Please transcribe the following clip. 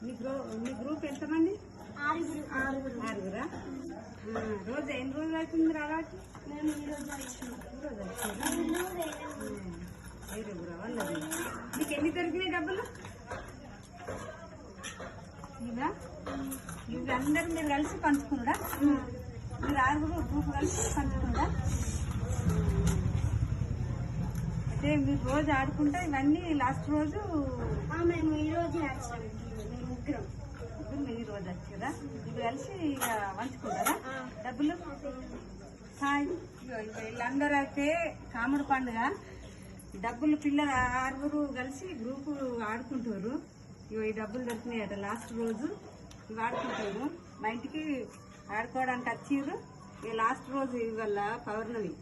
మీ group ఎంతమంది? ఆరుగురా? రోజు ఎన్ని రోజులు అవుతుంది రావడానికి? మీకు ఎన్ని దొరికినాయి డబ్బులు? ఇవా ఇవి అందరు మీరు కలిసి పంచుకున్నారా? మీరు ఆరుగురు గ్రూప్ కలిసి పంచుకున్నారా? అయితే మీరు రోజు ఆడుకుంటే ఇవన్నీ లాస్ట్ రోజు మేము ఈ రోజు ముగ్గురం మీరు ఈ రోజు వచ్చారా? ఇవి కలిసి ఇక పంచుకుంటారా డబ్బులు? హాయ్, వీళ్ళందరూ అయితే కాముడు పండుగ డబ్బులు పిల్లలు ఆరుగురు కలిసి గ్రూపు ఆడుకుంటారు. ఇవి ఈ డబ్బులు దొరికినాయట లాస్ట్ రోజు. ఇవి ఆడుకుంటారు. మా ఇంటికి ఆడుకోవడానికి వచ్చిర్రు. ఇక లాస్ట్ రోజు ఇవాళ పౌర్ణమి.